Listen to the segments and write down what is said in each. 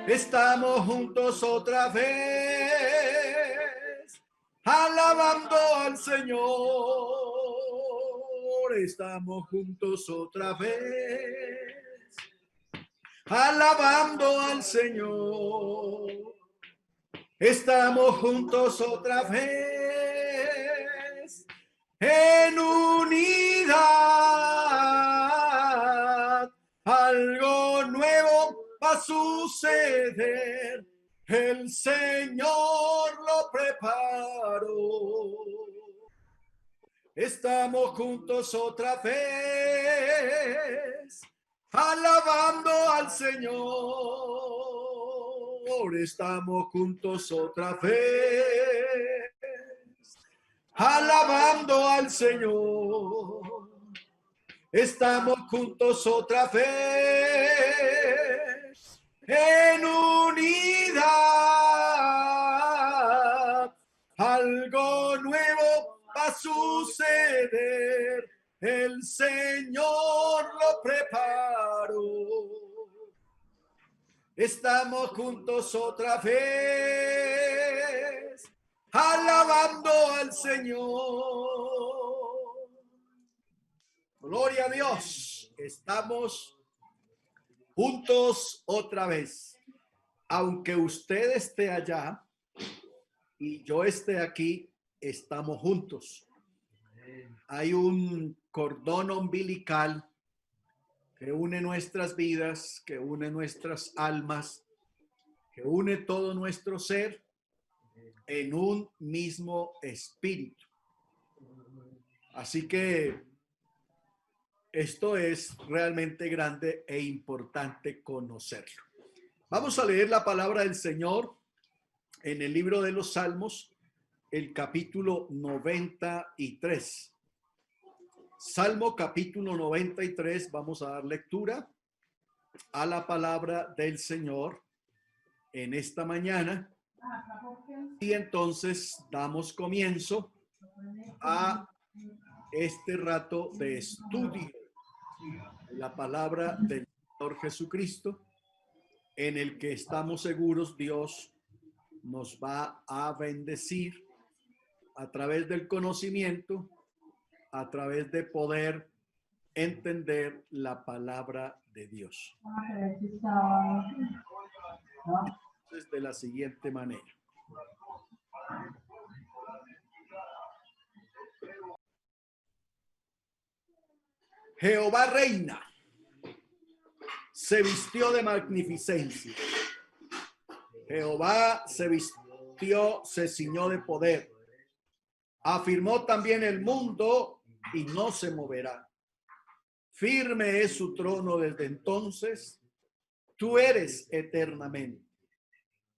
Estamos juntos otra vez, alabando al Señor. Estamos juntos otra vez, alabando al Señor. Estamos juntos otra vez, en unidad. Algo nuevo va a suceder, el Señor lo preparó. Estamos juntos otra vez, alabando al Señor. Estamos juntos otra vez, alabando al Señor. Estamos juntos otra vez, en unidad. Algo nuevo va a suceder, el Señor lo preparó. Estamos juntos otra vez, alabando al Señor. Gloria a Dios. Estamos juntos otra vez. Aunque usted esté allá y yo esté aquí, estamos juntos. Hay un cordón umbilical que une nuestras vidas, que une nuestras almas, que une todo nuestro ser en un mismo espíritu. Así que esto es realmente grande e importante conocerlo. Vamos a leer la palabra del Señor en el libro de los Salmos, el capítulo 93. Salmo capítulo 93, vamos a dar lectura a la palabra del Señor en esta mañana. Y entonces damos comienzo a este rato de estudio de la palabra del Señor Jesucristo, en el que estamos seguros Dios nos va a bendecir a través del conocimiento, a través de poder entender la palabra de Dios. Entonces, de la siguiente manera. Jehová reina, se vistió de magnificencia. Jehová se vistió, se ciñó de poder. Afirmó también el mundo y no se moverá. Firme es su trono desde entonces. Tú eres eternamente.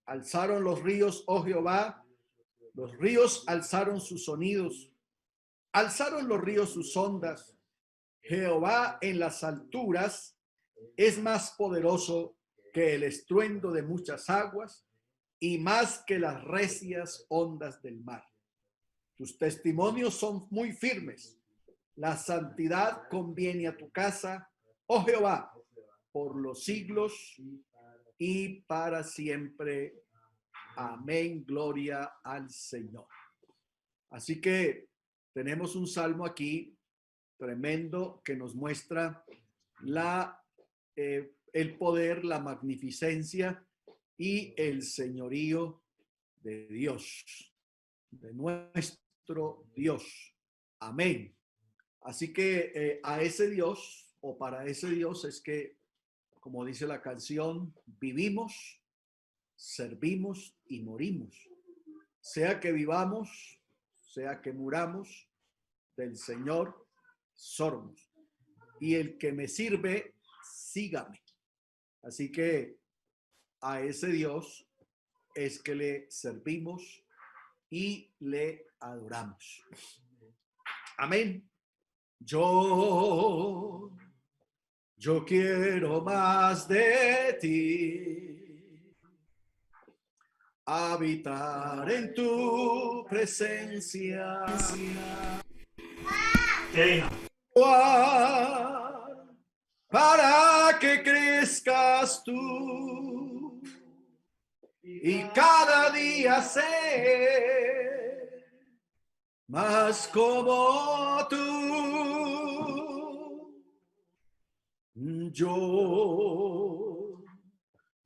Alzaron los ríos, oh Jehová. Los ríos alzaron sus sonidos. Alzaron los ríos sus ondas. Jehová en las alturas es más poderoso que el estruendo de muchas aguas y más que las recias ondas del mar. Tus testimonios son muy firmes. La santidad conviene a tu casa, oh Jehová, por los siglos y para siempre. Amén. Gloria al Señor. Así que tenemos un salmo aquí tremendo que nos muestra el poder, la magnificencia y el señorío de Dios, de nuestro Dios. Amén. Así que a ese Dios, o para ese Dios, es que, como dice la canción, vivimos, servimos y morimos. Sea que vivamos, sea que muramos, del Señor somos. Y el que me sirve, sígame. Así que a ese Dios es que le servimos y le adoramos. Amén. Yo quiero más de ti, habitar en tu presencia. Para que crezcas tú y cada día sé más como tú.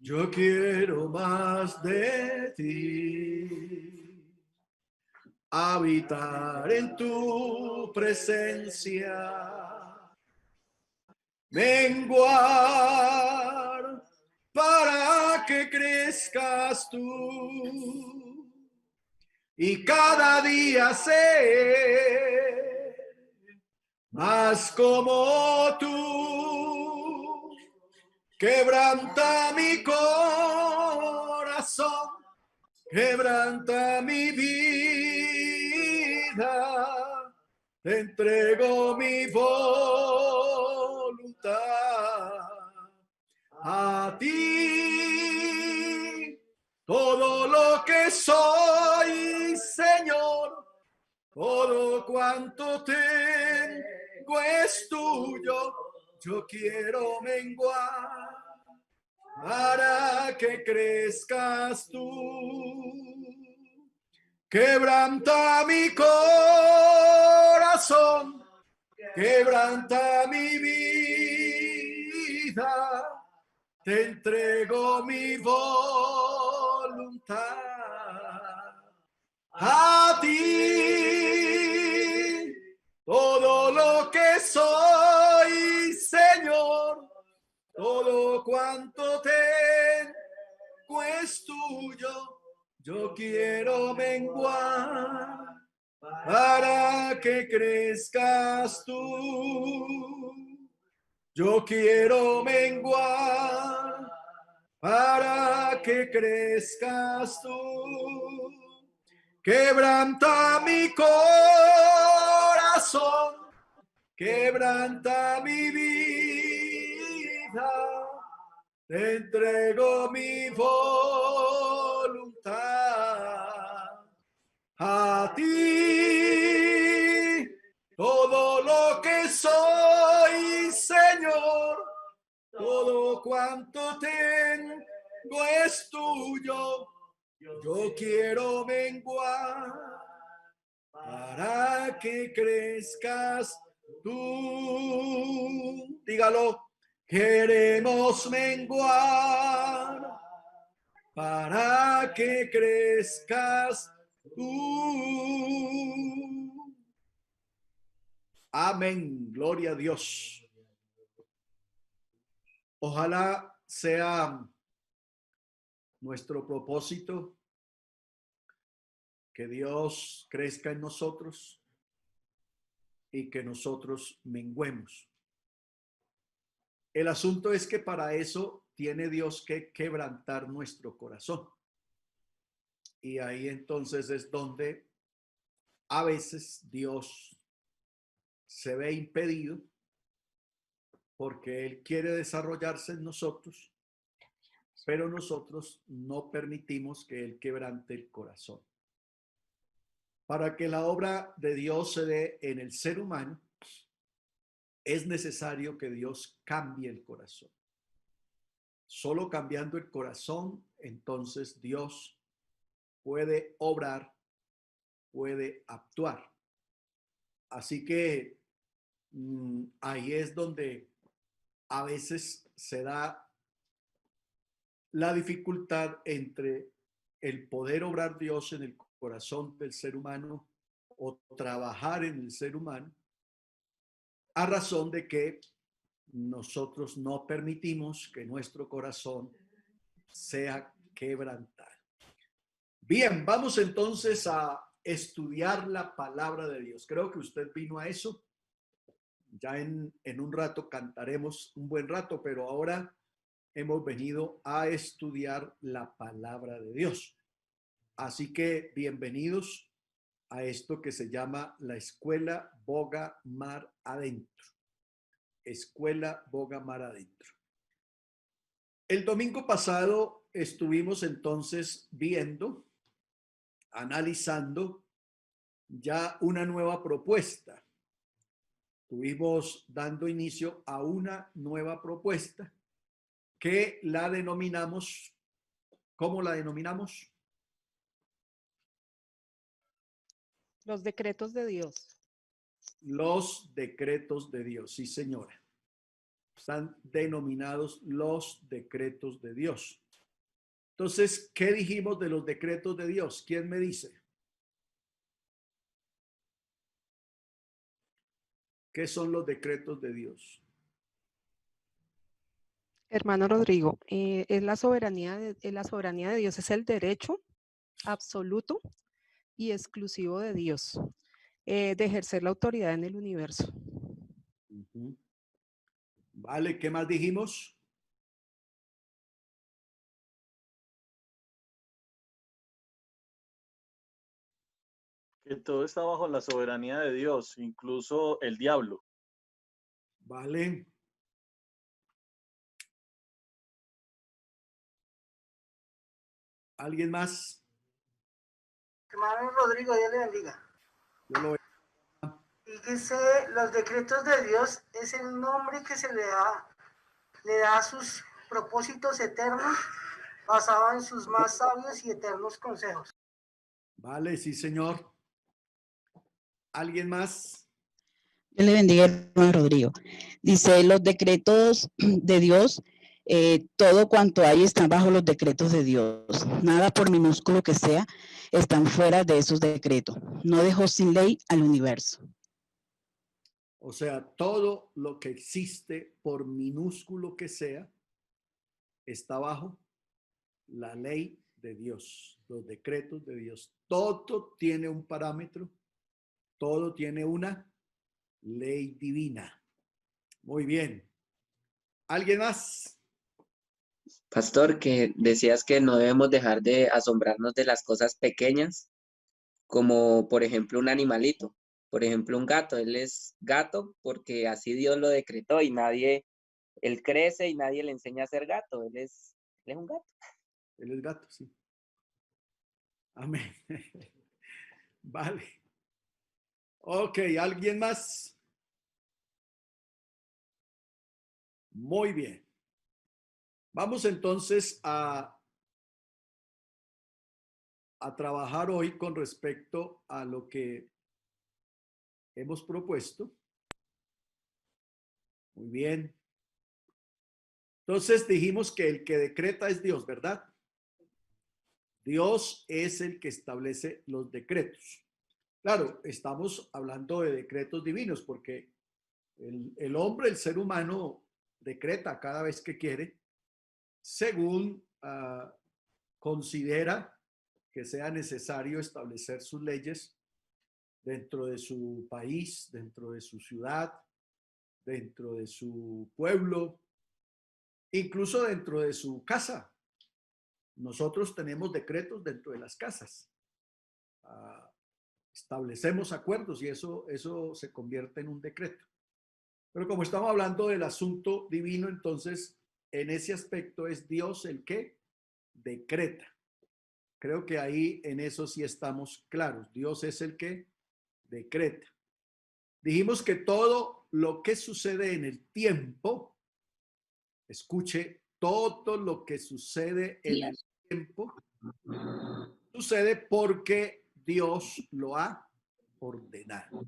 Yo quiero más de ti, habitar en tu presencia, menguar para que crezcas tú y cada día ser más como tú. Quebranta mi corazón, quebranta mi vida, te entrego mi voluntad a ti. Todo lo que soy, Señor, todo cuanto tengo es tuyo. Yo quiero menguar para que crezcas tú. Quebranta mi corazón, quebranta mi vida, te entrego mi voluntad a ti. Todo lo que soy, Señor, todo cuanto tengo es tuyo. Yo quiero menguar para que crezcas tú. Yo quiero menguar para que crezcas tú. Quebranta mi corazón, quebranta mi vida, te entrego mi voluntad a ti. Todo lo que soy, Señor, todo cuanto tengo es tuyo. Yo quiero menguar para que crezcas tú. Dígalo. Queremos menguar para que crezcas tú. Amén. Gloria a Dios. Ojalá sea nuestro propósito que Dios crezca en nosotros y que nosotros menguemos. El asunto es que para eso tiene Dios que quebrantar nuestro corazón. Y ahí entonces es donde a veces Dios se ve impedido porque Él quiere desarrollarse en nosotros, pero nosotros no permitimos que Él quebrante el corazón. Para que la obra de Dios se dé en el ser humano, es necesario que Dios cambie el corazón. Solo cambiando el corazón, entonces Dios puede obrar, puede actuar. Así que ahí es donde a veces se da la dificultad entre el poder obrar Dios en el corazón del ser humano o trabajar en el ser humano, a razón de que nosotros no permitimos que nuestro corazón sea quebrantado. Bien, vamos entonces a estudiar la palabra de Dios. Creo que usted vino a eso. Ya en un rato cantaremos un buen rato, pero ahora hemos venido a estudiar la palabra de Dios. Así que bienvenidos a esto que se llama la Escuela Boga Mar Adentro. Escuela Boga Mar Adentro. El domingo pasado estuvimos entonces viendo, analizando ya una nueva propuesta. Estuvimos dando inicio a una nueva propuesta que la denominamos ¿cómo la denominamos? Los decretos de Dios. Los decretos de Dios, sí, señora. Están denominados los decretos de Dios. Entonces, ¿qué dijimos de los decretos de Dios? ¿Quién me dice? ¿Qué son los decretos de Dios? Hermano Rodrigo, es la soberanía de Dios, es el derecho absoluto y exclusivo de Dios de ejercer la autoridad en el universo. Uh-huh. Vale, ¿qué más dijimos? Que todo está bajo la soberanía de Dios, incluso el diablo. Vale. ¿Alguien más? Hermano Rodrigo, Dios le bendiga. Yo lo veo. Fíjese, los decretos de Dios es el nombre que se le da a sus propósitos eternos, basado en sus más sabios y eternos consejos. Vale, sí, señor. ¿Alguien más? Dios le bendiga, hermano Rodrigo. Dice, los decretos de Dios, todo cuanto hay está bajo los decretos de Dios. Nada, por minúsculo que sea, están fuera de esos decretos. No dejó sin ley al universo. O sea, todo lo que existe, por minúsculo que sea, está bajo la ley de Dios, los decretos de Dios. Todo tiene un parámetro, todo tiene una ley divina. Muy bien. ¿Alguien más? Pastor, que decías que no debemos dejar de asombrarnos de las cosas pequeñas, como por ejemplo un animalito, por ejemplo un gato. Él es gato porque así Dios lo decretó y él crece y nadie le enseña a ser gato. Él es un gato. Él es gato, sí. Amén. Vale. Ok, ¿alguien más? Muy bien. Vamos entonces a trabajar hoy con respecto a lo que hemos propuesto. Muy bien. Entonces dijimos que el que decreta es Dios, ¿verdad? Dios es el que establece los decretos. Claro, estamos hablando de decretos divinos porque el hombre, el ser humano, decreta cada vez que quiere, según considera que sea necesario establecer sus leyes dentro de su país, dentro de su ciudad, dentro de su pueblo, incluso dentro de su casa. Nosotros tenemos decretos dentro de las casas. Establecemos acuerdos y eso se convierte en un decreto. Pero como estamos hablando del asunto divino, entonces en ese aspecto es Dios el que decreta. Creo que ahí en eso sí estamos claros. Dios es el que decreta. Dijimos que todo lo que sucede en el tiempo, escuche, todo lo que sucede en el tiempo, sucede porque Dios lo ha ordenado.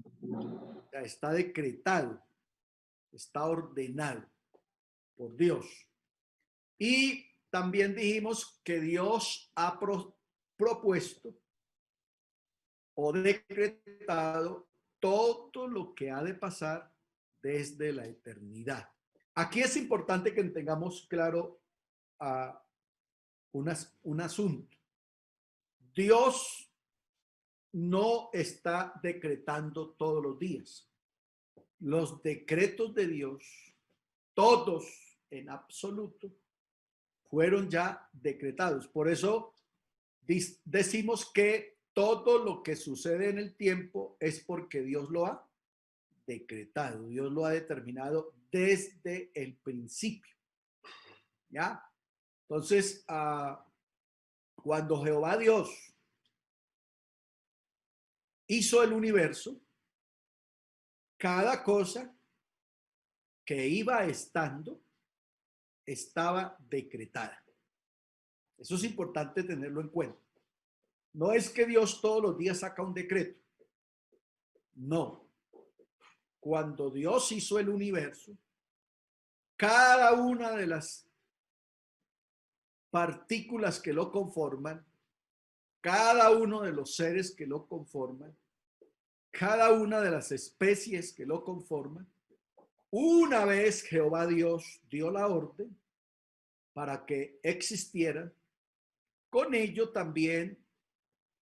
Ya está decretado, está ordenado por Dios. Y también dijimos que Dios ha propuesto o decretado todo lo que ha de pasar desde la eternidad. Aquí es importante que tengamos claro un asunto. Dios no está decretando todos los días. Los decretos de Dios, todos en absoluto, fueron ya decretados. Por eso decimos que todo lo que sucede en el tiempo es porque Dios lo ha decretado, Dios lo ha determinado desde el principio. ¿Ya? Entonces, cuando Jehová Dios hizo el universo, cada cosa que iba estando estaba decretada. Eso es importante tenerlo en cuenta. No es que Dios todos los días saca un decreto. No. Cuando Dios hizo el universo, cada una de las partículas que lo conforman, cada uno de los seres que lo conforman, cada una de las especies que lo conforman, una vez Jehová Dios dio la orden para que existieran, con ello también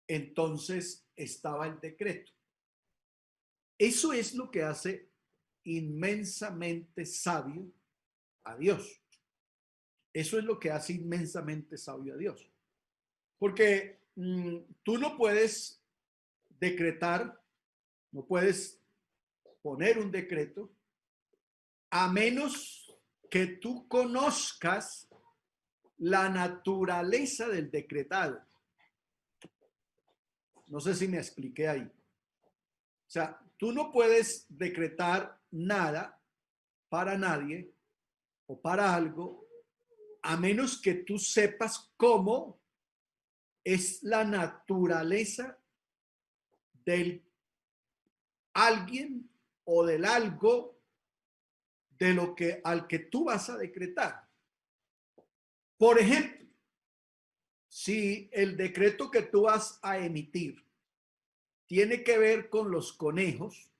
entonces estaba el decreto. Eso es lo que hace inmensamente sabio a Dios. Eso es lo que hace inmensamente sabio a Dios. Porque tú no puedes decretar, no puedes poner un decreto, a menos que tú conozcas la naturaleza del decretado. No sé si me expliqué ahí. O sea, tú no puedes decretar nada para nadie o para algo, a menos que tú sepas cómo es la naturaleza del alguien o del algo de lo que al que tú vas a decretar. Por ejemplo, si el decreto que tú vas a emitir tiene que ver con los conejos,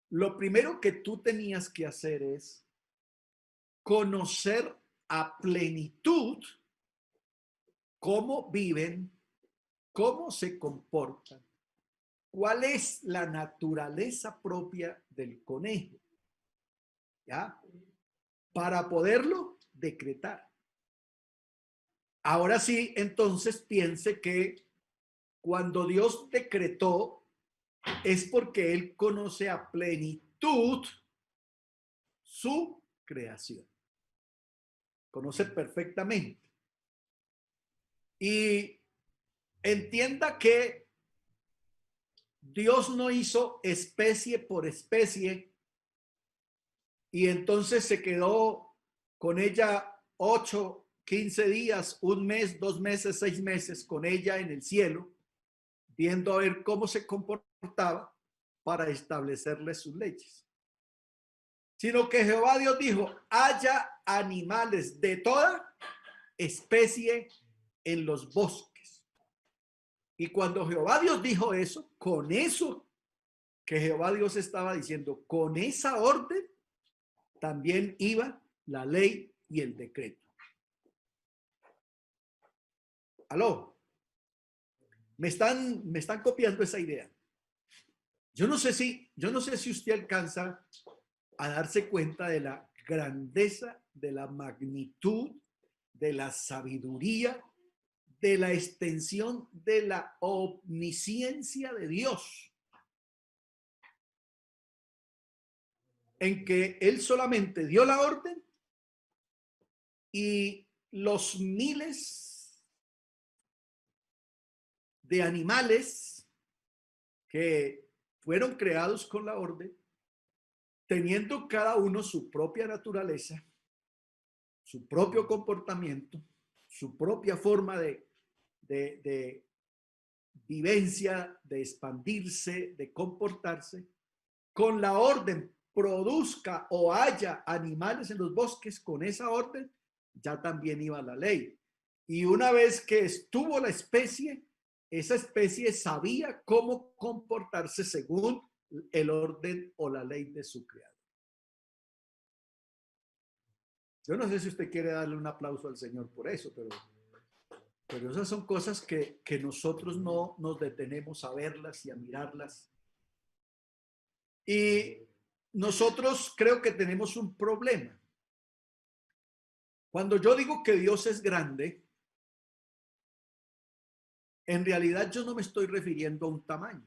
lo primero que tú tenías que hacer es conocer a plenitud cómo viven, cómo se comportan, cuál es la naturaleza propia del conejo, ¿ya? Para poderlo decretar. Ahora sí, entonces piense que cuando Dios decretó es porque Él conoce a plenitud su creación. Conoce perfectamente. Y entienda que Dios no hizo especie por especie y entonces se quedó con ella 8, 15 días, un mes, 2 meses, 6 meses con ella en el cielo, viendo a ver cómo se comportaba para establecerle sus leyes. Sino que Jehová Dios dijo, haya animales de toda especie en los bosques. Y cuando Jehová Dios dijo eso, con eso que Jehová Dios estaba diciendo, con esa orden, también iba la ley y el decreto. ¿Aló? Me están copiando esa idea. Yo no sé si usted alcanza a darse cuenta de la grandeza, de la magnitud, de la sabiduría, de la extensión, de la omnisciencia de Dios, en que Él solamente dio la orden y los miles de animales que fueron creados con la orden, teniendo cada uno su propia naturaleza, su propio comportamiento, su propia forma de vivencia, de expandirse, de comportarse, con la orden produzca o haya animales en los bosques, con esa orden ya también iba la ley. Y una vez que estuvo la especie, esa especie sabía cómo comportarse según el orden o la ley de su creador. Yo no sé si usted quiere darle un aplauso al Señor por eso, pero esas son cosas que nosotros no nos detenemos a verlas y a mirarlas. Y nosotros creo que tenemos un problema. Cuando yo digo que Dios es grande, en realidad yo no me estoy refiriendo a un tamaño.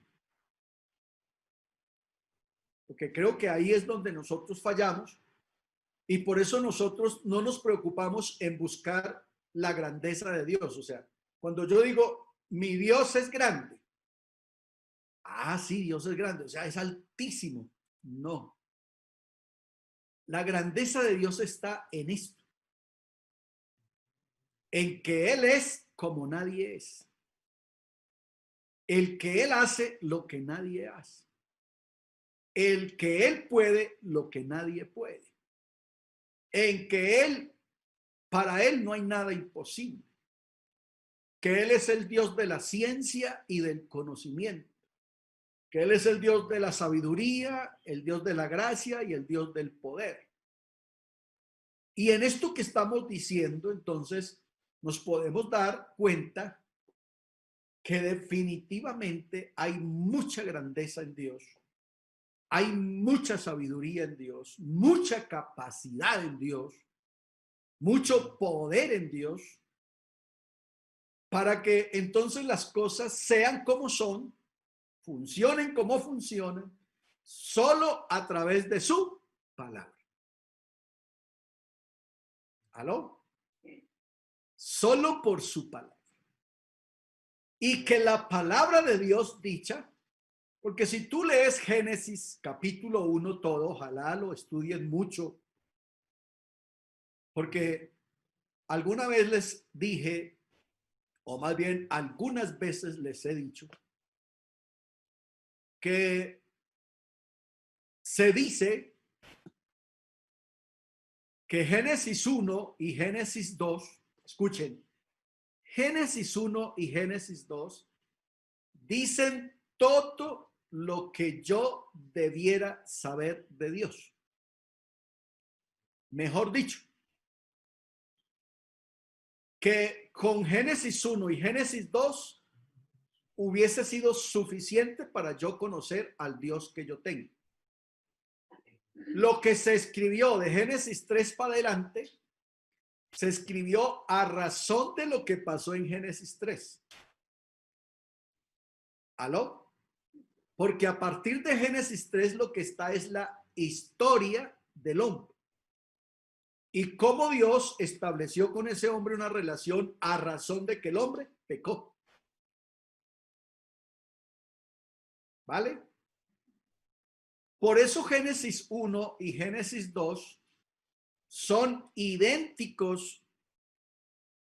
Porque creo que ahí es donde nosotros fallamos y por eso nosotros no nos preocupamos en buscar la grandeza de Dios. O sea, cuando yo digo, mi Dios es grande. Ah, sí, Dios es grande, o sea, es altísimo. No. La grandeza de Dios está en esto. en que Él es como nadie es, el que Él hace lo que nadie hace, el que Él puede lo que nadie puede, en que para Él no hay nada imposible, que Él es el Dios de la ciencia y del conocimiento, que Él es el Dios de la sabiduría, el Dios de la gracia y el Dios del poder. Y en esto que estamos diciendo, entonces, nos podemos dar cuenta que definitivamente hay mucha grandeza en Dios, hay mucha sabiduría en Dios, mucha capacidad en Dios, mucho poder en Dios, para que entonces las cosas sean como son, funcionen como funcionan, solo a través de su palabra. ¿Aló? Solo por su palabra. Y que la palabra de Dios dicha, porque si tú lees Génesis capítulo 1 todo, ojalá lo estudien mucho, porque alguna vez les dije, o más bien algunas veces les he dicho, que se dice que Génesis 1 y Génesis 2, escuchen, Génesis 1 y Génesis 2 dicen todo lo que yo debiera saber de Dios. Mejor dicho, que con Génesis 1 y Génesis 2 hubiese sido suficiente para yo conocer al Dios que yo tengo. Lo que se escribió de Génesis 3 para adelante, se escribió a razón de lo que pasó en Génesis 3. ¿Aló? Porque a partir de Génesis 3 lo que está es la historia del hombre. Y cómo Dios estableció con ese hombre una relación a razón de que el hombre pecó. ¿Vale? Por eso Génesis 1 y Génesis 2 son idénticos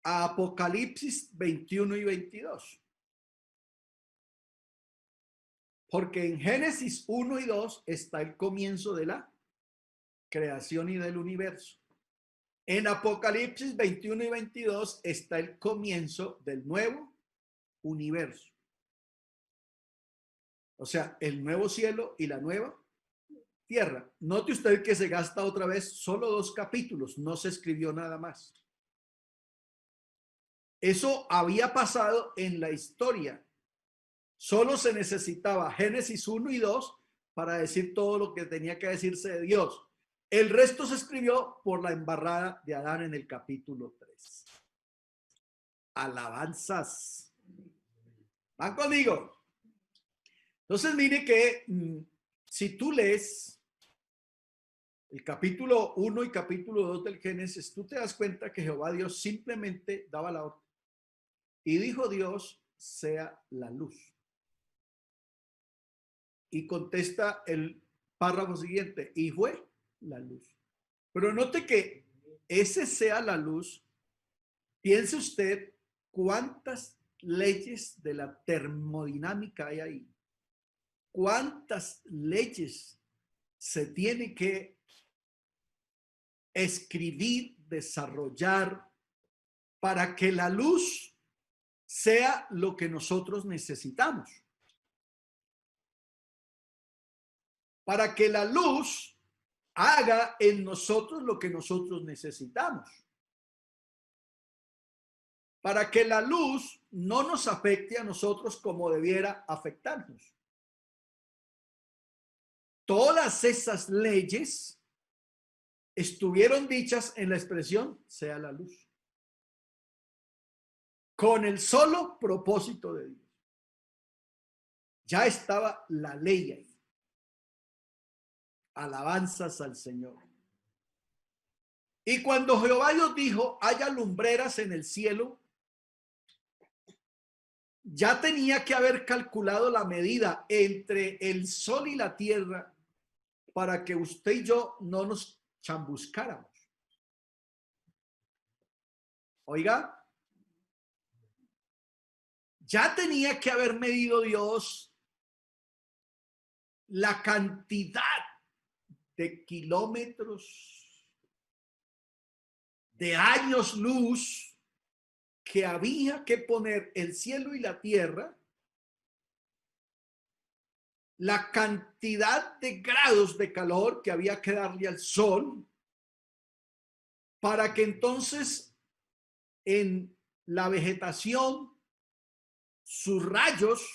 a Apocalipsis 21 y 22. Porque en Génesis 1 y 2 está el comienzo de la creación y del universo. En Apocalipsis 21 y 22 está el comienzo del nuevo universo. O sea, el nuevo cielo y la nueva tierra. Note usted que se gasta otra vez solo 2 capítulos, no se escribió nada más. Eso había pasado en la historia. Solo se necesitaba Génesis 1 y 2 para decir todo lo que tenía que decirse de Dios. El resto se escribió por la embarrada de Adán en el capítulo 3. Alabanzas. ¿Van conmigo? Entonces mire que si tú lees el capítulo 1 y capítulo 2 del Génesis, tú te das cuenta que Jehová Dios simplemente daba la orden. Y dijo Dios, sea la luz. Y contesta el párrafo siguiente, y fue la luz. Pero note que ese sea la luz, piense usted cuántas leyes de la termodinámica hay ahí. ¿Cuántas leyes se tiene que escribir, desarrollar para que la luz sea lo que nosotros necesitamos? Para que la luz haga en nosotros lo que nosotros necesitamos. Para que la luz no nos afecte a nosotros como debiera afectarnos. Todas esas leyes estuvieron dichas en la expresión sea la luz, con el solo propósito de Dios. Ya estaba la ley ahí. Alabanzas al Señor. Y cuando Jehová Dios dijo, haya lumbreras en el cielo, ya tenía que haber calculado la medida entre el sol y la tierra para que usted y yo no nos chambuscáramos. Oiga, ya tenía que haber medido Dios la cantidad de kilómetros, de años luz que había que poner el cielo y la tierra, la cantidad de grados de calor que había que darle al sol, para que entonces en la vegetación sus rayos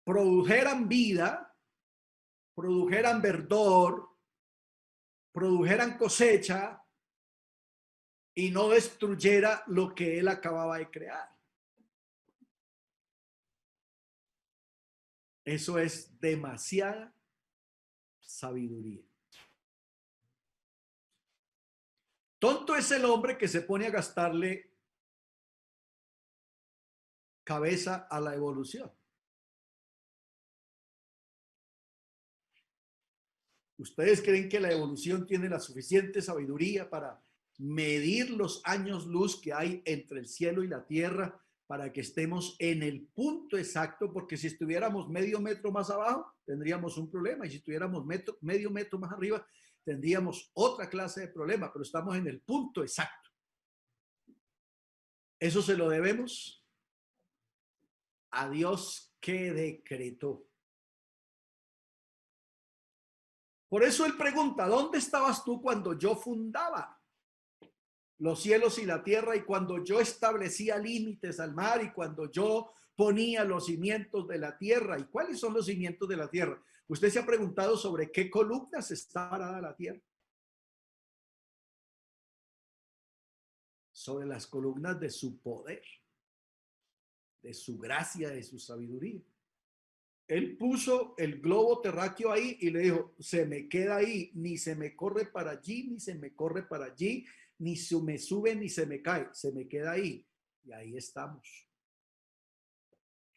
produjeran vida, produjeran verdor, produjeran cosecha y no destruyera lo que él acababa de crear. Eso es demasiada sabiduría. Tonto es el hombre que se pone a gastarle cabeza a la evolución. ¿Ustedes creen que la evolución tiene la suficiente sabiduría para medir los años luz que hay entre el cielo y la tierra para que estemos en el punto exacto? Porque si estuviéramos medio metro más abajo, tendríamos un problema, y si estuviéramos medio metro más arriba, tendríamos otra clase de problema, pero estamos en el punto exacto. Eso se lo debemos a Dios que decretó. Por eso él pregunta, ¿dónde estabas tú cuando yo fundaba los cielos y la tierra, y cuando yo establecía límites al mar, y cuando yo ponía los cimientos de la tierra? ¿Y cuáles son los cimientos de la tierra? ¿Usted se ha preguntado sobre qué columnas está parada la tierra? Sobre las columnas de su poder, de su gracia, de su sabiduría. Él puso el globo terráqueo ahí y le dijo, se me queda ahí, ni se me corre para allí, ni se me corre para allí, ni se me sube, ni se me cae, se me queda ahí. Y ahí estamos.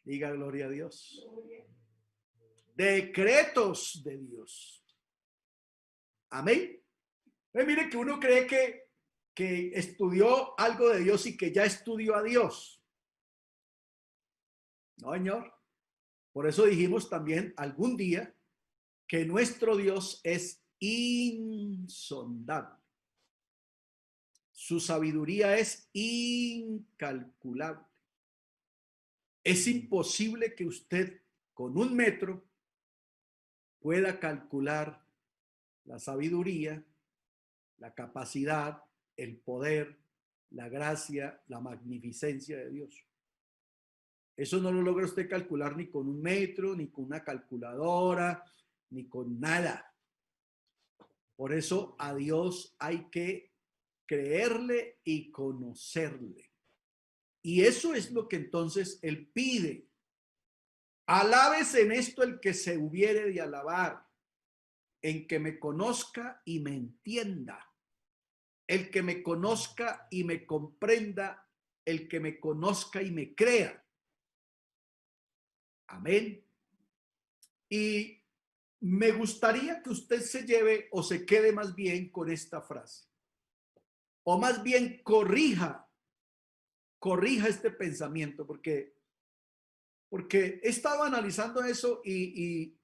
Diga gloria a Dios. Decretos de Dios. Amén. Mire que uno cree que estudió algo de Dios y que ya estudió a Dios. No, señor. Por eso dijimos también algún día que nuestro Dios es insondable. Su sabiduría es incalculable. Es imposible que usted con 1 metro pueda calcular la sabiduría, la capacidad, el poder, la gracia, la magnificencia de Dios. Eso no lo logra usted calcular ni con 1 metro, ni con una calculadora, ni con nada. Por eso a Dios hay que creerle y conocerle. Y eso es lo que entonces él pide. Alábese en esto el que se hubiere de alabar, en que me conozca y me entienda. El que me conozca y me comprenda, el que me conozca y me crea. Amén. Y me gustaría que usted se lleve o se quede más bien con esta frase. O más bien corrija este pensamiento, porque he estado analizando eso y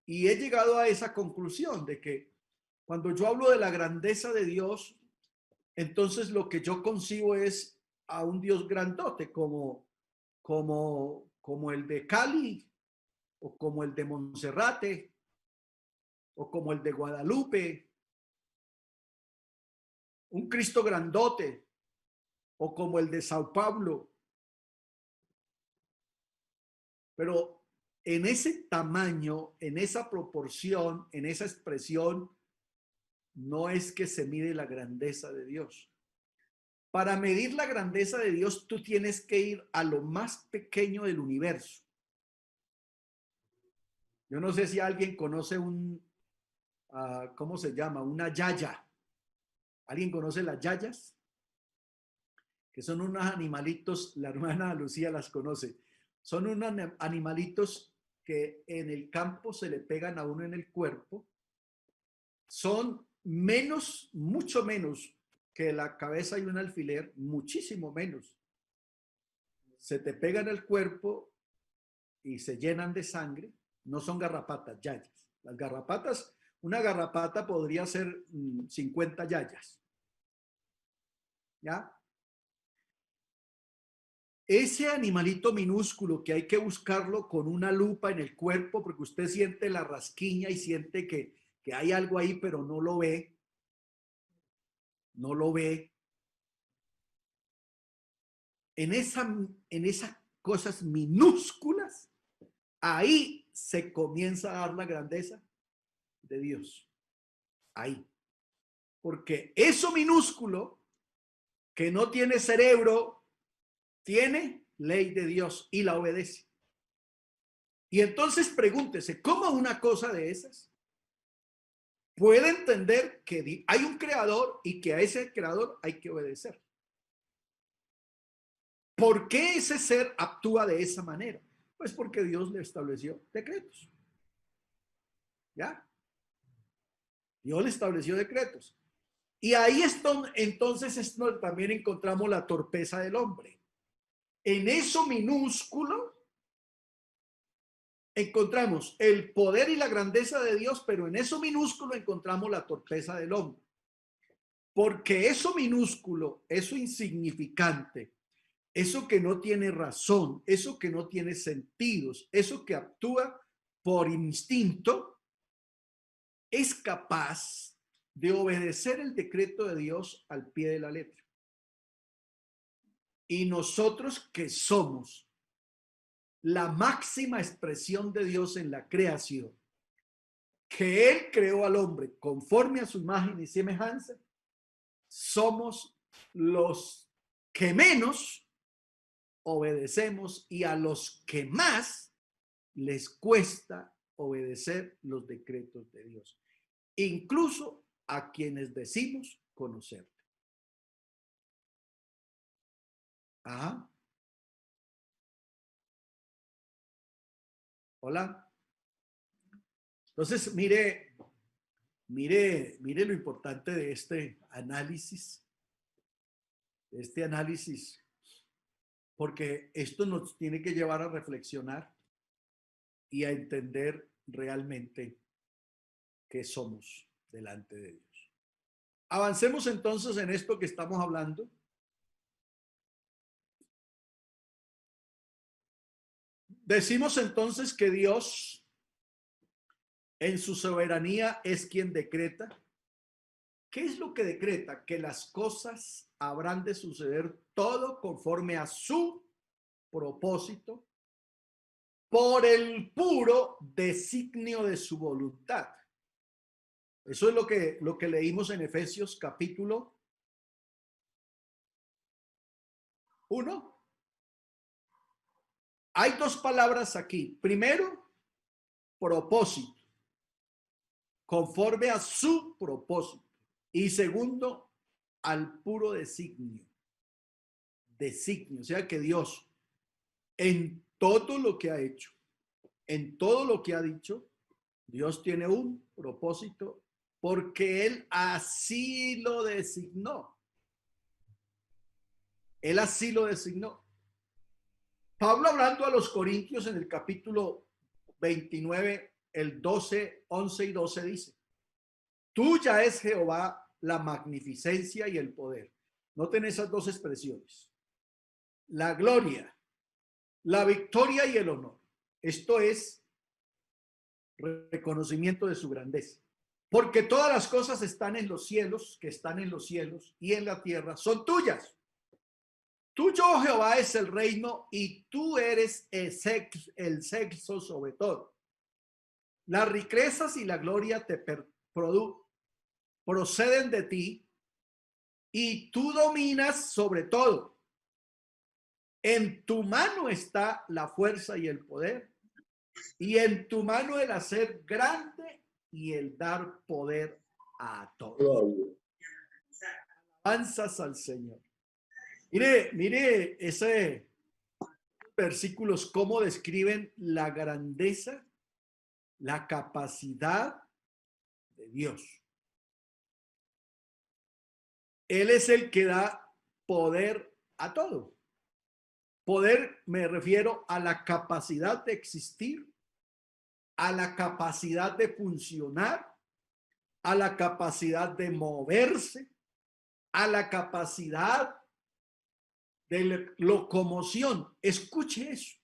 he llegado a esa conclusión de que cuando yo hablo de la grandeza de Dios, entonces lo que yo concibo es a un Dios grandote, como el de Cali, o como el de Monserrate, o como el de Guadalupe, un Cristo grandote, o como el de Sao Paulo. Pero en ese tamaño, en esa proporción, en esa expresión, no es que se mide la grandeza de Dios. Para medir la grandeza de Dios, tú tienes que ir a lo más pequeño del universo. Yo no sé si alguien conoce ¿cómo se llama? Una yaya. ¿Alguien conoce las yayas? Que son unos animalitos, la hermana Lucía las conoce. Son unos animalitos que en el campo se le pegan a uno en el cuerpo. Son mucho menos que la cabeza y un alfiler, muchísimo menos. se te pegan al cuerpo y se llenan de sangre. No son garrapatas, yayas. Las garrapatas, una garrapata podría ser 50 yayas. ¿Ya? Ese animalito minúsculo que hay que buscarlo con una lupa en el cuerpo porque usted siente la rasquiña y siente que hay algo ahí, pero no lo ve. No lo ve. En esas cosas minúsculas, ahí se comienza a dar la grandeza de Dios. Ahí. Porque eso minúsculo que no tiene cerebro, tiene ley de Dios y la obedece. Y entonces pregúntese, ¿cómo una cosa de esas puede entender que hay un creador y que a ese creador hay que obedecer? ¿Por qué ese ser actúa de esa manera? Pues porque Dios le estableció decretos. ¿Ya? Dios le estableció decretos. Y ahí entonces también encontramos la torpeza del hombre. En eso minúsculo encontramos el poder y la grandeza de Dios, pero en eso minúsculo encontramos la torpeza del hombre. Porque eso minúsculo, eso insignificante, eso que no tiene razón, eso que no tiene sentidos, eso que actúa por instinto, es capaz de obedecer el decreto de Dios al pie de la letra. Y nosotros que somos la máxima expresión de Dios en la creación, que Él creó al hombre conforme a su imagen y semejanza, somos los que menos obedecemos y a los que más les cuesta obedecer los decretos de Dios, incluso a quienes decimos conocer. Ajá. Hola. Entonces, mire lo importante de este análisis, porque esto nos tiene que llevar a reflexionar y a entender realmente qué somos delante de Dios. Avancemos entonces en esto que estamos hablando. Decimos entonces que Dios en su soberanía es quien decreta. ¿Qué es lo que decreta? Que las cosas habrán de suceder todo conforme a su propósito por el puro designio de su voluntad. Eso es lo que leímos en Efesios capítulo 1. Hay dos palabras aquí. Primero, propósito, conforme a su propósito. Y segundo, al puro designio. Designio, o sea que Dios, en todo lo que ha hecho, en todo lo que ha dicho, Dios tiene un propósito porque Él así lo designó. Él así lo designó. Pablo, hablando a los Corintios en el capítulo 29, el 12, 11 y 12 dice: tuya es Jehová la magnificencia y el poder. Noten esas dos expresiones. La gloria, la victoria y el honor. Esto es reconocimiento de su grandeza. Porque todas las cosas están en los cielos, que están en los cielos y en la tierra, son tuyas. Tuyo, oh Jehová, es el reino y tú eres el sexo sobre todo. Las riquezas y la gloria te proceden de ti y tú dominas sobre todo. En tu mano está la fuerza y el poder, y en tu mano el hacer grande y el dar poder a todos. Alabanzas al Señor. Mire ese versículos cómo describen la grandeza, la capacidad de Dios. Él es el que da poder a todo. Poder me refiero a la capacidad de existir, a la capacidad de funcionar, a la capacidad de moverse, a la capacidad de locomoción. Escuche eso.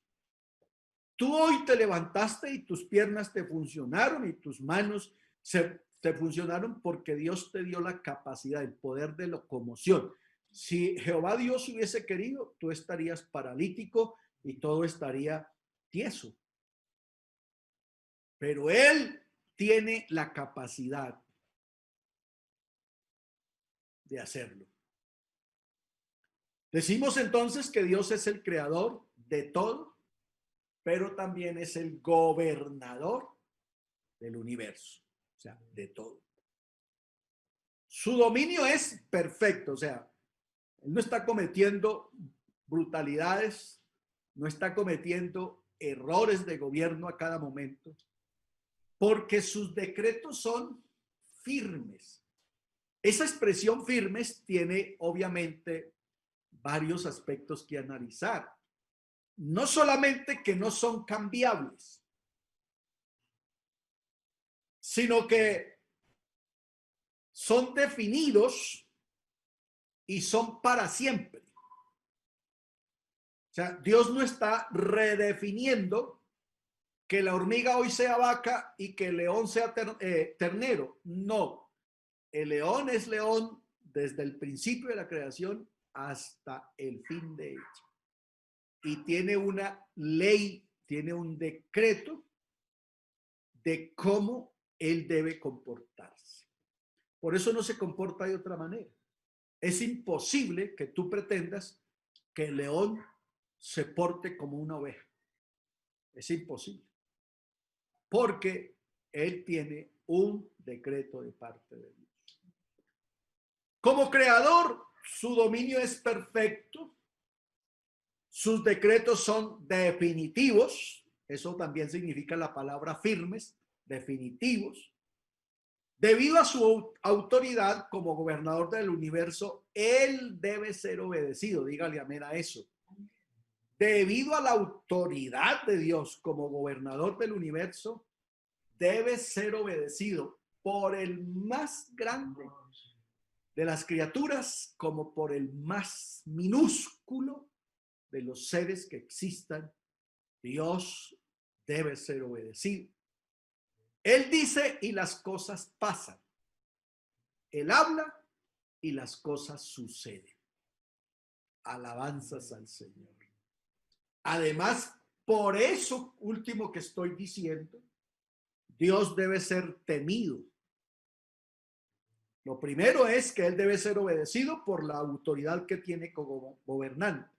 Tú hoy te levantaste y tus piernas te funcionaron y tus manos te funcionaron porque Dios te dio la capacidad, el poder de locomoción. Si Jehová Dios hubiese querido, tú estarías paralítico y todo estaría tieso. Pero Él tiene la capacidad de hacerlo. Decimos entonces que Dios es el creador de todo, pero también es el gobernador del universo, o sea, de todo. Su dominio es perfecto, o sea, Él no está cometiendo brutalidades, no está cometiendo errores de gobierno a cada momento, porque sus decretos son firmes. Esa expresión firmes tiene obviamente varios aspectos que analizar. No solamente que no son cambiables, sino que son definidos y son para siempre. O sea, Dios no está redefiniendo que la hormiga hoy sea vaca y que el león sea ternero. No, el león es león desde el principio de la creación hasta el fin de ella. Y tiene una ley, tiene un decreto de cómo él debe comportarse. Por eso no se comporta de otra manera. Es imposible que tú pretendas que el león se porte como una oveja. Es imposible. Porque él tiene un decreto de parte de Dios. Como creador, su dominio es perfecto. Sus decretos son definitivos. Eso también significa la palabra firmes, definitivos. Debido a su autoridad como gobernador del universo, él debe ser obedecido. Dígale amén a eso. Debido a la autoridad de Dios como gobernador del universo, debe ser obedecido por el más grande de las criaturas como por el más minúsculo de los seres que existan. Dios debe ser obedecido. Él dice y las cosas pasan. Él habla y las cosas suceden. Alabanzas al Señor. Además, por eso último que estoy diciendo, Dios debe ser temido. Lo primero es que Él debe ser obedecido por la autoridad que tiene como gobernante.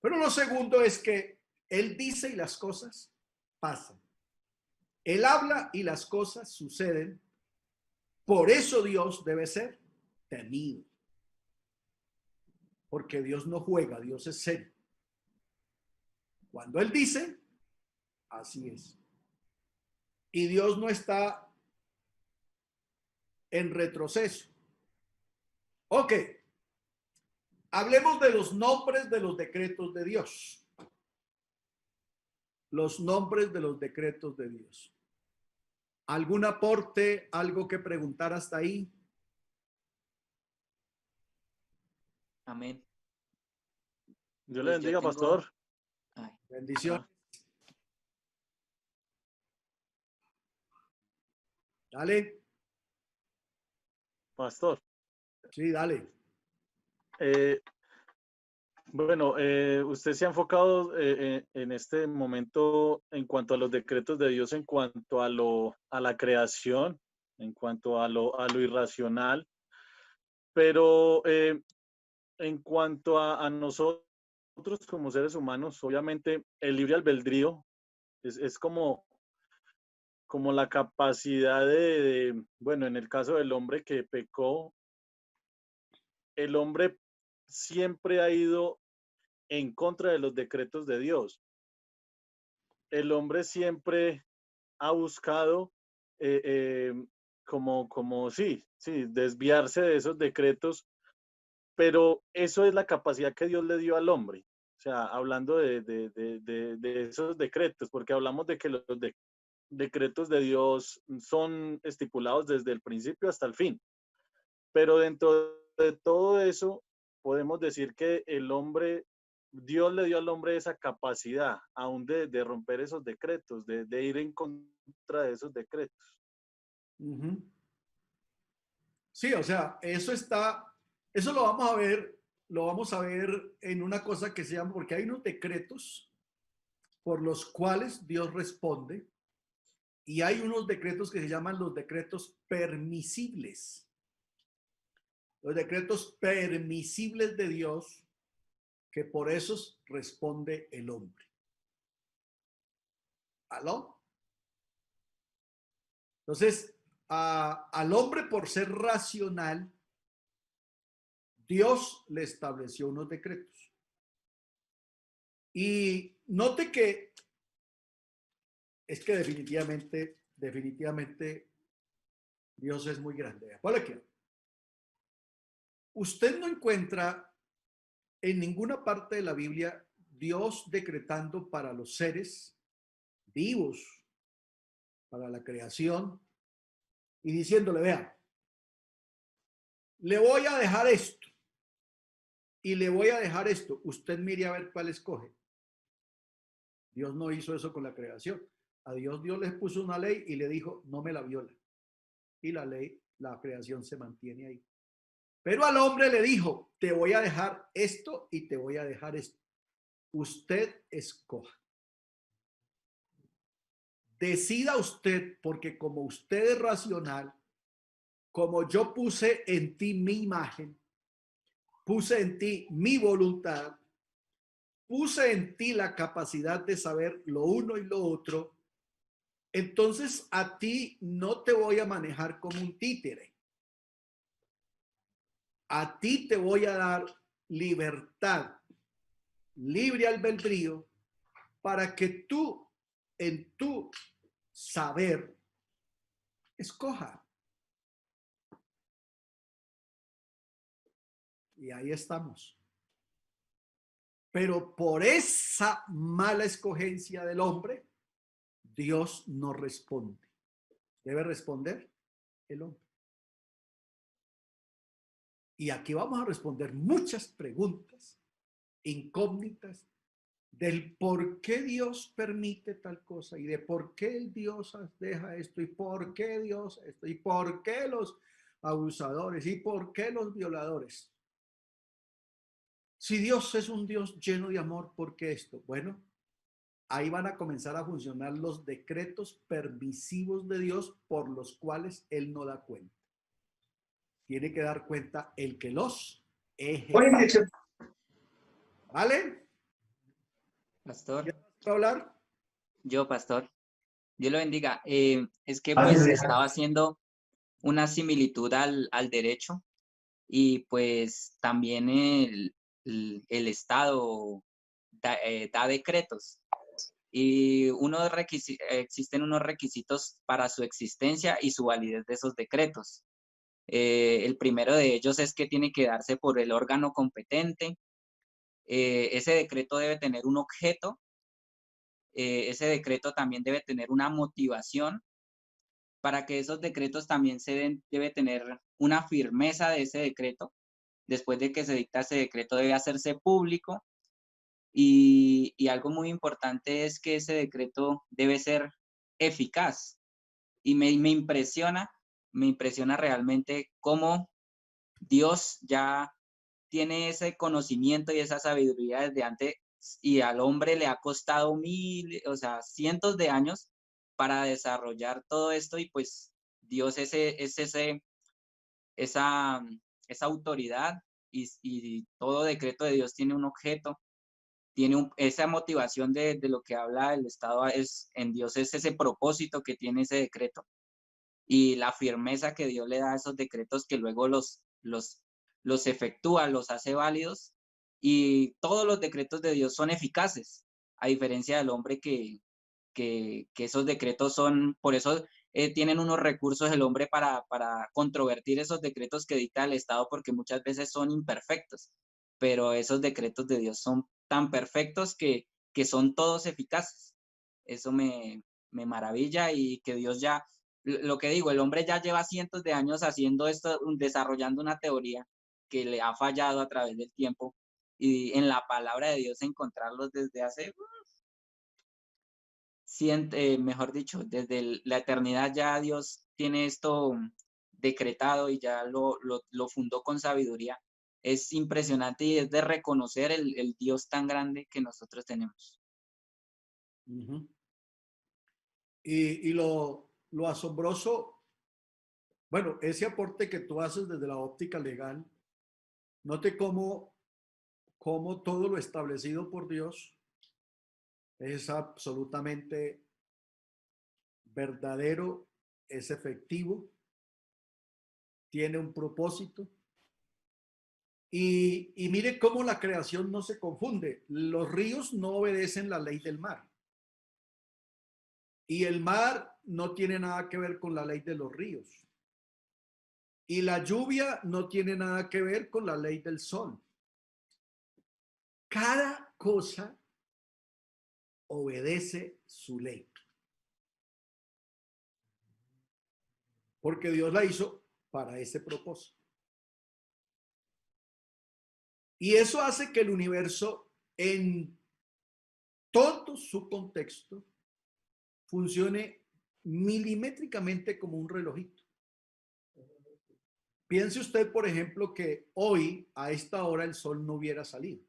Pero lo segundo es que Él dice y las cosas pasan. Él habla y las cosas suceden. Por eso Dios debe ser temido. Porque Dios no juega, Dios es serio. Cuando Él dice, así es. Y Dios no está en retroceso. Ok. Hablemos de los nombres de los decretos de Dios. Los nombres de los decretos de Dios. ¿Algún aporte, algo que preguntar hasta ahí? Amén. Dios le Pues yo bendiga, tengo- pastor. Ay, Bendición. Dale. Pastor. Sí, dale. Bueno, usted se ha enfocado en este momento en cuanto a los decretos de Dios, en cuanto a la creación, en cuanto a lo irracional, pero en cuanto a nosotros como seres humanos, obviamente el libre albedrío es como la capacidad bueno, en el caso del hombre que pecó, el hombre siempre ha ido en contra de los decretos de Dios. El hombre siempre ha buscado sí, desviarse de esos decretos, pero eso es la capacidad que Dios le dio al hombre, sea, hablando de esos decretos, porque hablamos de que los decretos de Dios son estipulados desde el principio hasta el fin. Pero dentro de todo eso, podemos decir que Dios le dio al hombre esa capacidad aún de romper esos decretos, de ir en contra de esos decretos. Ujú. Sí, o sea, eso lo vamos a ver en una cosa que se llama, porque hay unos decretos por los cuales Dios responde y hay unos decretos que se llaman los decretos permisibles. Los decretos permisibles de Dios, que por esos responde el hombre. ¿Aló? Entonces, al hombre, por ser racional, Dios le estableció unos decretos. Y note que es que definitivamente Dios es muy grande. ¿Cuál es? Usted no encuentra en ninguna parte de la Biblia Dios decretando para los seres vivos, para la creación, y diciéndole, vea, le voy a dejar esto y le voy a dejar esto. Usted mire a ver cuál escoge. Dios no hizo eso con la creación. A Dios les puso una ley y le dijo, no me la viola. Y la creación se mantiene ahí. Pero al hombre le dijo, te voy a dejar esto y te voy a dejar esto. Usted escoja. Decida usted, porque como usted es racional, como yo puse en ti mi imagen, puse en ti mi voluntad, puse en ti la capacidad de saber lo uno y lo otro, entonces a ti no te voy a manejar como un títere. A ti te voy a dar libertad, libre albedrío, para que tú en tu saber escoja. Y ahí estamos. Pero por esa mala escogencia del hombre, Dios no responde. Debe responder el hombre. Y aquí vamos a responder muchas preguntas incógnitas del por qué Dios permite tal cosa y de por qué el Dios deja esto y por qué Dios esto y por qué los abusadores y por qué los violadores. Si Dios es un Dios lleno de amor, ¿por qué esto? Bueno, ahí van a comenzar a funcionar los decretos permisivos de Dios por los cuales Él no da cuenta. Tiene que dar cuenta el que los ejecuta. ¿Vale? Pastor. ¿Quieres hablar? Yo, pastor. Dios lo bendiga. Es que pues estaba haciendo una similitud al derecho y pues también el Estado da decretos y existen unos requisitos para su existencia y su validez de esos decretos. El primero de ellos es que tiene que darse por el órgano competente. Ese decreto debe tener un objeto. Ese decreto también debe tener una motivación. Para que esos decretos también se den, debe tener una firmeza de ese decreto. Después de que se dicta ese decreto debe hacerse público y algo muy importante es que ese decreto debe ser eficaz. Y me impresiona realmente cómo Dios ya tiene ese conocimiento y esa sabiduría desde antes y al hombre le ha costado cientos de años para desarrollar todo esto y pues Dios es esa autoridad y todo decreto de Dios tiene un objeto, tiene esa motivación de lo que habla el Estado en Dios es ese propósito que tiene ese decreto y la firmeza que Dios le da a esos decretos que luego los efectúa, los hace válidos y todos los decretos de Dios son eficaces, a diferencia del hombre que esos decretos son, por eso tienen unos recursos el hombre para controvertir esos decretos que dicta el Estado porque muchas veces son imperfectos, pero esos decretos de Dios son tan perfectos que son todos eficaces. Eso me maravilla, y que Dios ya, lo que digo, el hombre ya lleva cientos de años haciendo esto, desarrollando una teoría que le ha fallado a través del tiempo, y en la palabra de Dios encontrarlos desde hace, mejor dicho, desde la eternidad ya Dios tiene esto decretado y ya lo fundó con sabiduría. Es impresionante y es de reconocer el Dios tan grande que nosotros tenemos. Uh-huh. Y lo asombroso, bueno, ese aporte que tú haces desde la óptica legal, note cómo todo lo establecido por Dios es absolutamente verdadero, es efectivo, tiene un propósito. Y mire cómo la creación no se confunde. Los ríos no obedecen la ley del mar. Y el mar no tiene nada que ver con la ley de los ríos. Y la lluvia no tiene nada que ver con la ley del sol. Cada cosa obedece su ley. Porque Dios la hizo para ese propósito. Y eso hace que el universo, en todo su contexto, funcione milimétricamente como un relojito. Piense usted, por ejemplo, que hoy a esta hora el sol no hubiera salido.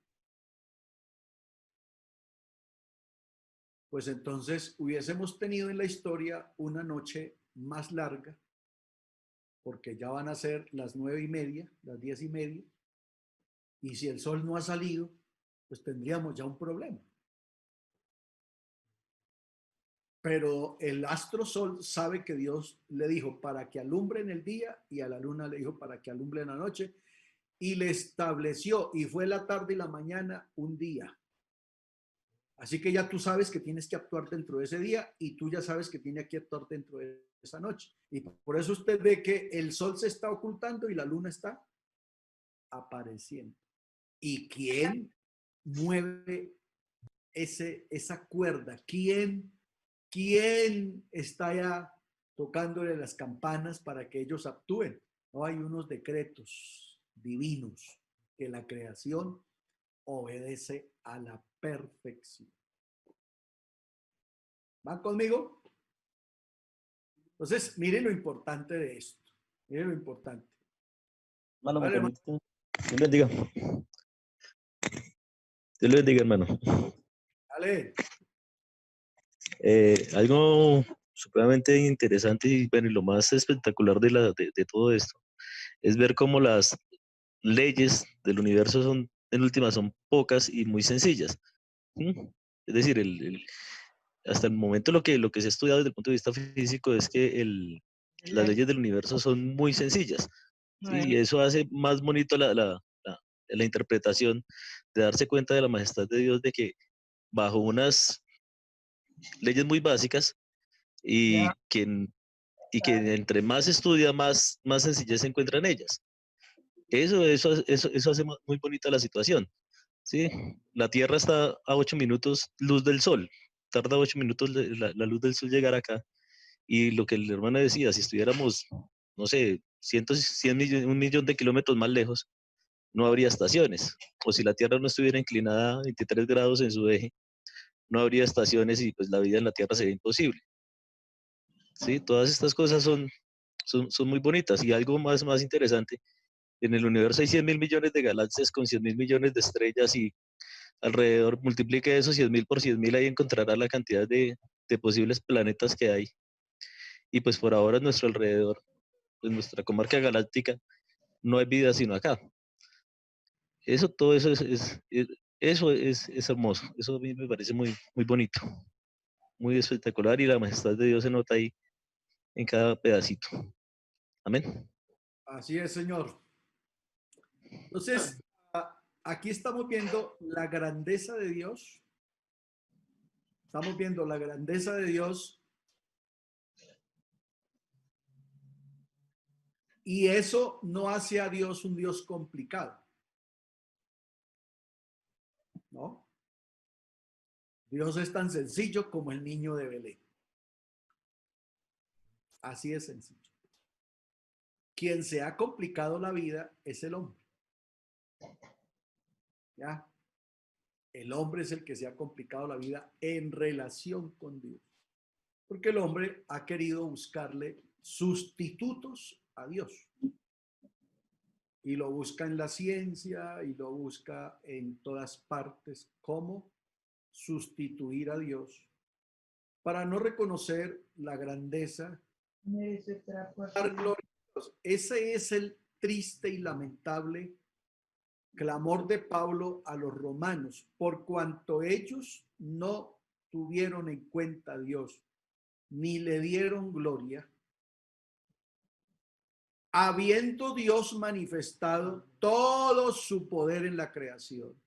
Pues entonces hubiésemos tenido en la historia una noche más larga, porque ya van a ser las 9:30, las 10:30, y si el sol no ha salido, pues tendríamos ya un problema. Pero el astro sol sabe que Dios le dijo para que alumbre en el día, y a la luna le dijo para que alumbre en la noche, y le estableció, y fue la tarde y la mañana un día. Así que ya tú sabes que tienes que actuar dentro de ese día, y tú ya sabes que tienes que actuar dentro de esa noche. Y por eso usted ve que el sol se está ocultando y la luna está apareciendo. ¿Y quién mueve esa cuerda? ¿Quién está ya tocándole las campanas para que ellos actúen? No, hay unos decretos divinos que la creación obedece a la perfección. ¿Van conmigo? Entonces, miren lo importante de esto. Miren lo importante. Hermano, Vale, me permite. Dios le bendiga. Dios le bendiga, hermano. Dale. Algo supremamente interesante y, bueno, y lo más espectacular de todo esto es ver cómo las leyes del universo son, en última, son pocas y muy sencillas. ¿Mm? Es decir, hasta el momento lo que se ha estudiado desde el punto de vista físico es que las leyes del universo son muy sencillas. ¿Sí? Y eso hace más bonito la interpretación, de darse cuenta de la majestad de Dios, de que bajo unas leyes muy básicas, y que entre más estudia, más sencillez se encuentra en ellas. Eso hace muy bonita la situación. ¿Sí? La Tierra está a 8 minutos luz del Sol. Tarda 8 minutos la luz del Sol llegar acá. Y lo que el hermano decía, si estuviéramos, no sé, 100 millones, 1.000.000 de kilómetros más lejos, no habría estaciones. O si la Tierra no estuviera inclinada a 23 grados en su eje, no habría estaciones, y pues la vida en la Tierra sería imposible. ¿Sí? Todas estas cosas son muy bonitas. Y algo más interesante, en el universo hay 100.000 millones de galaxias con 100.000 millones de estrellas, y alrededor, multiplique eso 100.000 por 100.000, ahí encontrará la cantidad de posibles planetas que hay. Y pues por ahora, en nuestro alrededor, en nuestra comarca galáctica, no hay vida sino acá. Todo eso es hermoso. Eso a mí me parece muy, muy bonito, muy espectacular, y la majestad de Dios se nota ahí en cada pedacito. Amén. Así es, Señor. Entonces, aquí estamos viendo la grandeza de Dios. Estamos viendo la grandeza de Dios. Y eso no hace a Dios un Dios complicado, ¿no? Dios es tan sencillo como el niño de Belén. Así es sencillo. Quien se ha complicado la vida es el hombre. ¿Ya? El hombre es el que se ha complicado la vida en relación con Dios. Porque el hombre ha querido buscarle sustitutos a Dios. Y lo busca en la ciencia y lo busca en todas partes. ¿Cómo sustituir a Dios? Para no reconocer la grandeza. Dar gloria a Dios. Ese es el triste y lamentable clamor de Pablo a los romanos, por cuanto ellos no tuvieron en cuenta a Dios, ni le dieron gloria, habiendo Dios manifestado todo su poder en la creación.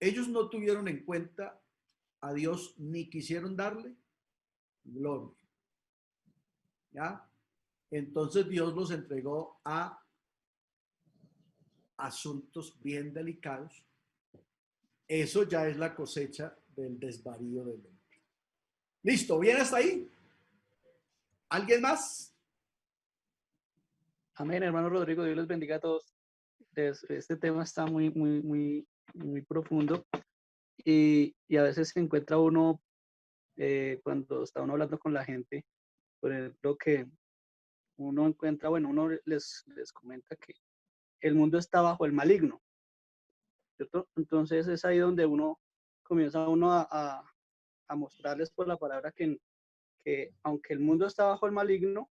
Ellos no tuvieron en cuenta a Dios ni quisieron darle gloria. ¿Ya? Entonces Dios los entregó a asuntos bien delicados. Eso ya es la cosecha del desvarío del hombre. Listo, ¿bien hasta ahí? ¿Alguien más? Amén, hermano Rodrigo, Dios les bendiga a todos. Este tema está muy profundo y a veces se encuentra uno, cuando está uno hablando con la gente, por ejemplo, que uno encuentra, bueno, uno les comenta que el mundo está bajo el maligno, ¿cierto? Entonces es ahí donde uno comienza a mostrarles por la palabra que aunque el mundo está bajo el maligno,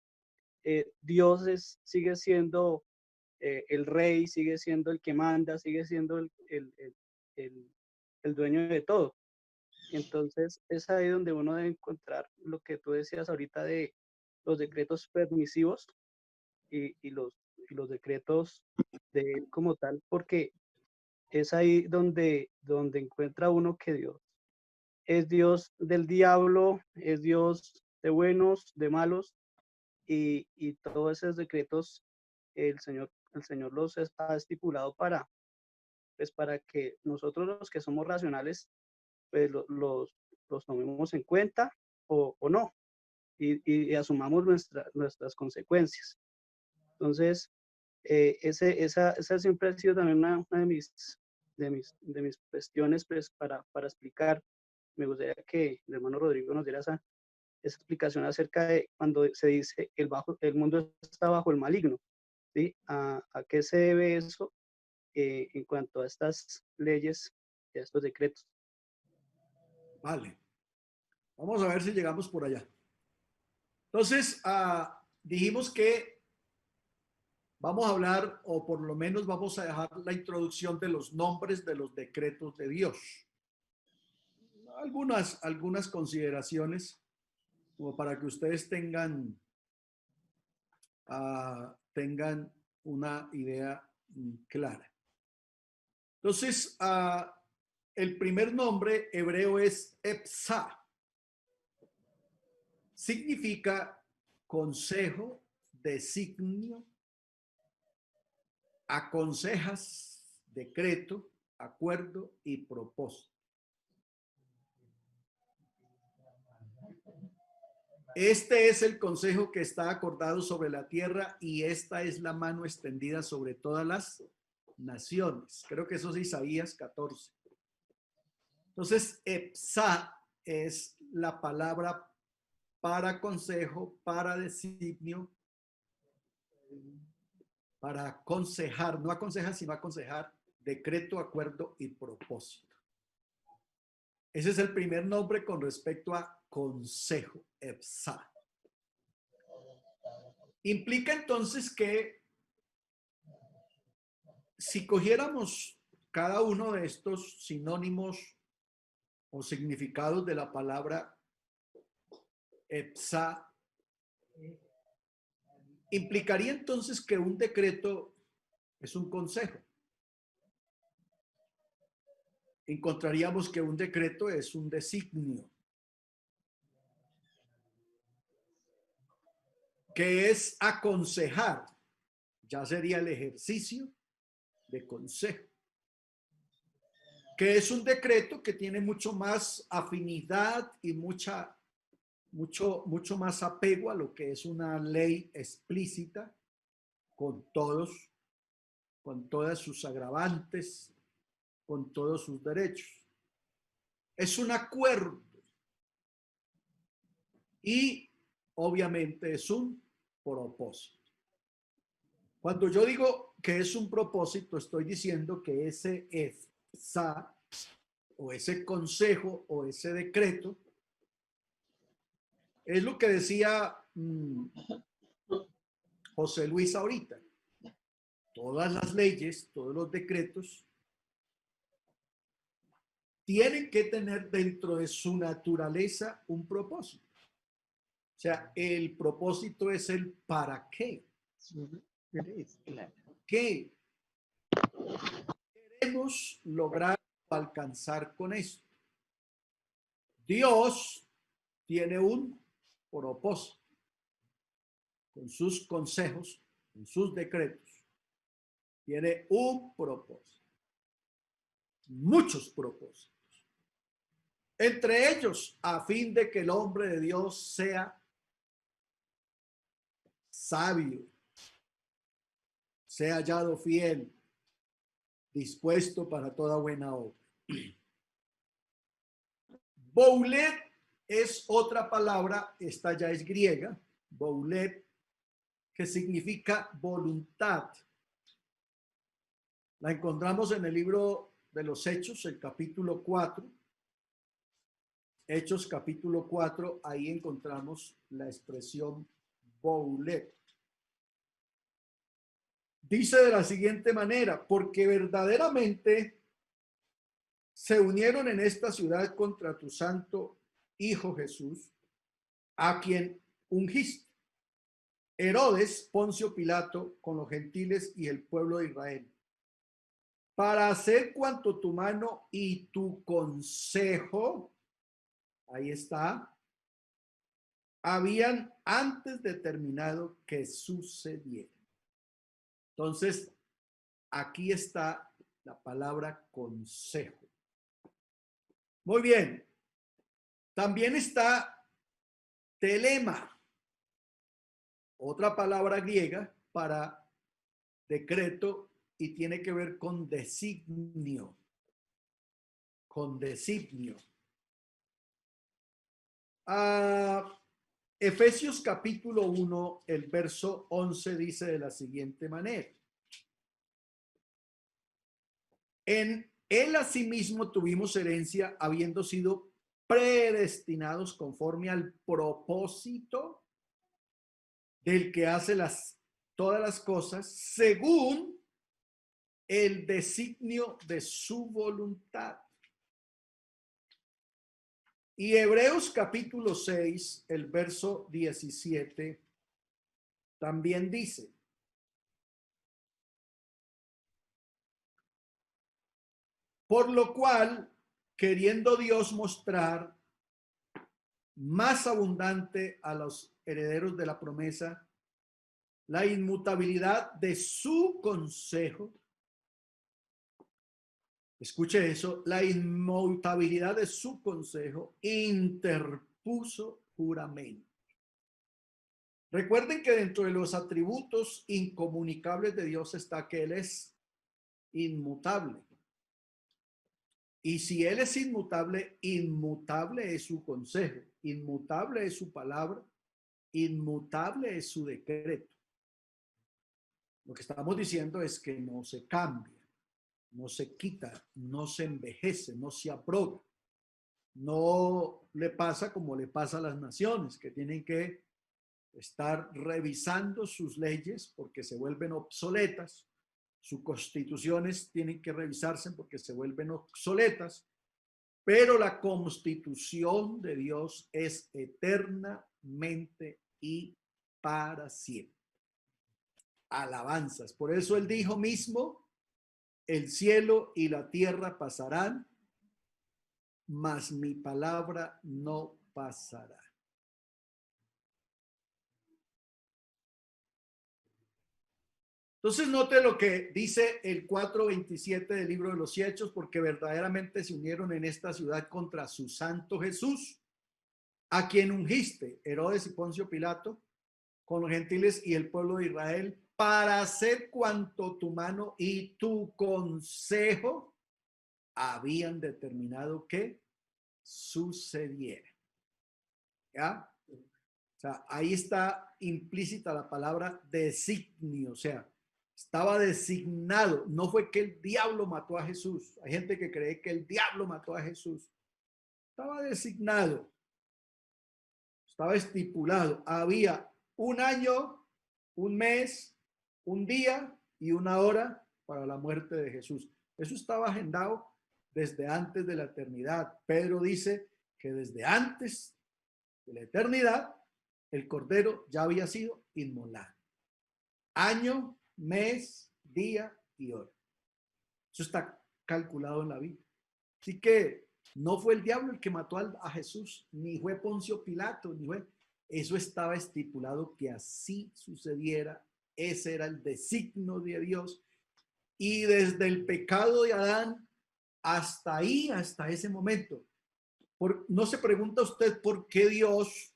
Dios sigue siendo el rey, sigue siendo el que manda, sigue siendo el dueño de todo. Entonces es ahí donde uno debe encontrar lo que tú decías ahorita de los decretos permisivos y los decretos de él como tal, porque es ahí donde encuentra uno que Dios es Dios del diablo, es Dios de buenos, de malos, y todos esos decretos el Señor los ha estipulado pues para que nosotros los que somos racionales pues los tomemos en cuenta o no, y asumamos nuestras consecuencias. Entonces, esa siempre ha sido también una de mis cuestiones pues, para explicar. Me gustaría que el hermano Rodrigo nos diera esa explicación acerca de cuando se dice el mundo está bajo el maligno, ¿sí? ¿A qué se debe eso en cuanto a estas leyes y a estos decretos? Vale. Vamos a ver si llegamos por allá. Entonces, dijimos que vamos a hablar, o por lo menos vamos a dejar la introducción de los nombres de los decretos de Dios. Algunas consideraciones como para que ustedes tengan una idea clara. Entonces, el primer nombre hebreo es Epsa. Significa consejo, designio, aconsejas, decreto, acuerdo y propósito. Este es el consejo que está acordado sobre la tierra y esta es la mano extendida sobre todas las naciones. Creo que eso es Isaías 14. Entonces, Epsa es la palabra para consejo, para designio, para aconsejar, no aconsejar, sino aconsejar, decreto, acuerdo y propósito. Ese es el primer nombre con respecto a consejo, Epsa. Implica entonces que si cogiéramos cada uno de estos sinónimos o significados de la palabra Epsa, implicaría entonces que un decreto es un consejo. Encontraríamos que un decreto es un designio, que es aconsejar, ya sería el ejercicio de consejo. que es un decreto que tiene mucho más afinidad y mucho más apego a lo que es una ley explícita, con todas sus agravantes, con todos sus derechos. Es un acuerdo y obviamente es un propósito. Cuando yo digo que es un propósito, estoy diciendo que esa o ese consejo o ese decreto es lo que decía José Luis ahorita. Todas las leyes, todos los decretos tienen que tener dentro de su naturaleza un propósito. O sea, el propósito es el para qué. ¿Qué queremos lograr o alcanzar con esto? Dios tiene un propósito con sus consejos, con sus decretos. Tiene un propósito. Muchos propósitos. Entre ellos, a fin de que el hombre de Dios sea sabio, sea hallado fiel, dispuesto para toda buena obra. Boulet es otra palabra, esta ya es griega, boulet, que significa voluntad. La encontramos en el libro de los Hechos, el capítulo 4. Hechos capítulo 4, ahí encontramos la expresión boulet. Dice de la siguiente manera: porque verdaderamente se unieron en esta ciudad contra tu santo Hijo Jesús, a quien ungiste, Herodes, Poncio Pilato, con los gentiles y el pueblo de Israel, para hacer cuanto tu mano y tu consejo, ahí está, habían antes determinado que sucediera. Entonces, aquí está la palabra consejo. Muy bien. También está telema, otra palabra griega para decreto y tiene que ver con designio. Con designio. Efesios capítulo 1, el verso 11 dice de la siguiente manera: en él asimismo tuvimos herencia, habiendo sido predestinados conforme al propósito del que hace todas las cosas según el designio de su voluntad. Y Hebreos capítulo 6, el verso 17, también dice: por lo cual, queriendo Dios mostrar más abundante a los herederos de la promesa la inmutabilidad de su consejo, escuche eso, la inmutabilidad de su consejo, interpuso juramento. Recuerden que dentro de los atributos incomunicables de Dios está que Él es inmutable. Y si Él es inmutable, inmutable es su consejo, inmutable es su palabra, inmutable es su decreto. Lo que estamos diciendo es que no se cambia, no se quita, no se envejece, no se abroga. No le pasa como le pasa a las naciones, que tienen que estar revisando sus leyes porque se vuelven obsoletas. Sus constituciones tienen que revisarse porque se vuelven obsoletas, pero la constitución de Dios es eternamente y para siempre. Alabanzas. Por eso Él dijo mismo: el cielo y la tierra pasarán, mas mi palabra no pasará. Entonces note lo que dice el 4:27 del libro de los Hechos, porque verdaderamente se unieron en esta ciudad contra su santo Jesús, a quien ungiste, Herodes y Poncio Pilato, con los gentiles y el pueblo de Israel, para hacer cuanto tu mano y tu consejo habían determinado que sucediera. ¿Ya? O sea, ahí está implícita la palabra designio, o sea, estaba designado. No fue que el diablo mató a Jesús. Hay gente que cree que el diablo mató a Jesús. Estaba designado. Estaba estipulado. Había un año, un mes, un día y una hora para la muerte de Jesús. Eso estaba agendado desde antes de la eternidad. Pedro dice que desde antes de la eternidad el Cordero ya había sido inmolado. Año, mes, día y hora. Eso está calculado en la Biblia. Así que no fue el diablo el que mató a Jesús, ni fue Poncio Pilato, ni fue. Eso estaba estipulado que así sucediera. Ese era el designio de Dios. Y desde el pecado de Adán hasta ahí, hasta ese momento. No se pregunta usted por qué Dios,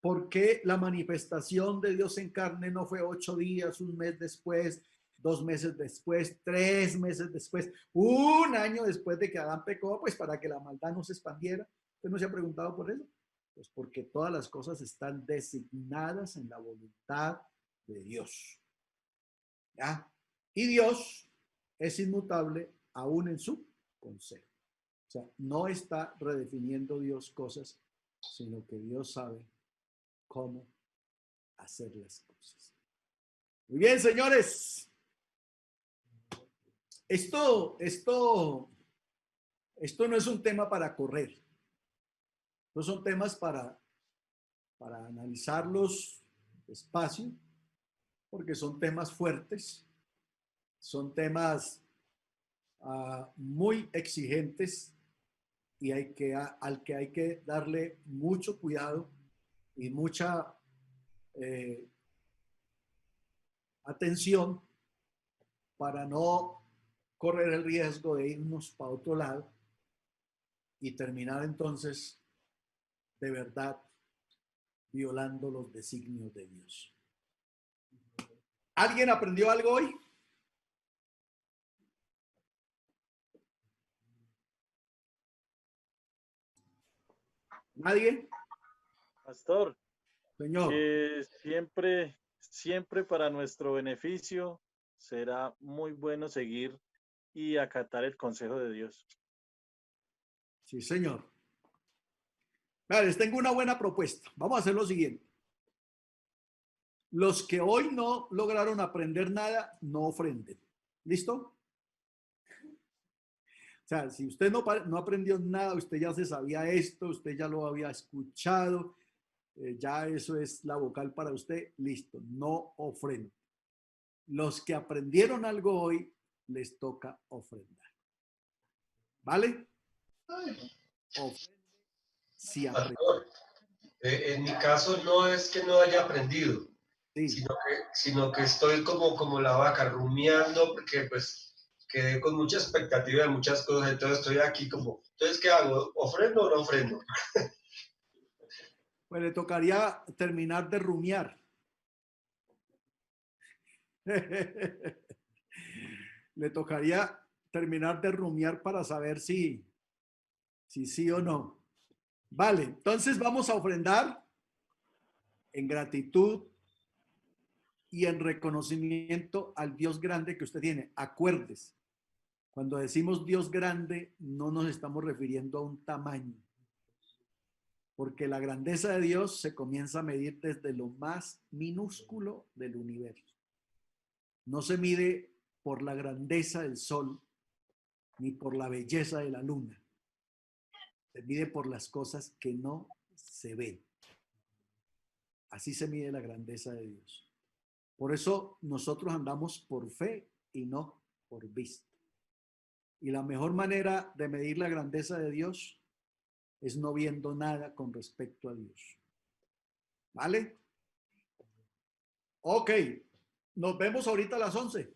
por qué la manifestación de Dios en carne no fue 8 días, un mes después, 2 meses después, 3 meses después, un año después de que Adán pecó, pues para que la maldad no se expandiera. ¿Usted no se ha preguntado por eso? Pues porque todas las cosas están designadas en la voluntad de Dios. ¿Ya? Y Dios es inmutable aún en su consejo. O sea, no está redefiniendo Dios cosas, sino que Dios sabe cómo hacer las cosas. Muy bien, señores. Esto no es un tema para correr. Estos son temas para analizarlos despacio, porque son temas fuertes, son temas muy exigentes y al que hay que darle mucho cuidado y mucha atención para no correr el riesgo de irnos para otro lado y terminar entonces de verdad violando los designios de Dios. ¿Alguien aprendió algo hoy? ¿Nadie? Pastor, Señor. Siempre para nuestro beneficio será muy bueno seguir y acatar el consejo de Dios. Sí, señor. Les tengo una buena propuesta. Vamos a hacer lo siguiente. Los que hoy no lograron aprender nada, no ofrenden. ¿Listo? O sea, si usted no aprendió nada, usted ya se sabía esto, usted ya lo había escuchado, ya eso es la vocal para usted, listo, no ofrenden. Los que aprendieron algo hoy, les toca ofrendar. ¿Vale? Ofrende si aprendió. En mi caso no es que no haya aprendido, sí, sino que estoy como la vaca rumiando, porque pues quedé con mucha expectativa de muchas cosas, entonces estoy aquí como, entonces ¿qué hago? ¿Ofrendo o no ofrendo? Pues le tocaría terminar de rumiar. Le tocaría terminar de rumiar para saber si sí o no. Vale, entonces vamos a ofrendar en gratitud y en reconocimiento al Dios grande que usted tiene. Acuérdese, cuando decimos Dios grande, no nos estamos refiriendo a un tamaño, porque la grandeza de Dios se comienza a medir desde lo más minúsculo del universo. No se mide por la grandeza del sol, ni por la belleza de la luna. Se mide por las cosas que no se ven. Así se mide la grandeza de Dios. Por eso nosotros andamos por fe y no por vista. Y la mejor manera de medir la grandeza de Dios es no viendo nada con respecto a Dios. ¿Vale? Ok. Nos vemos ahorita a las 11.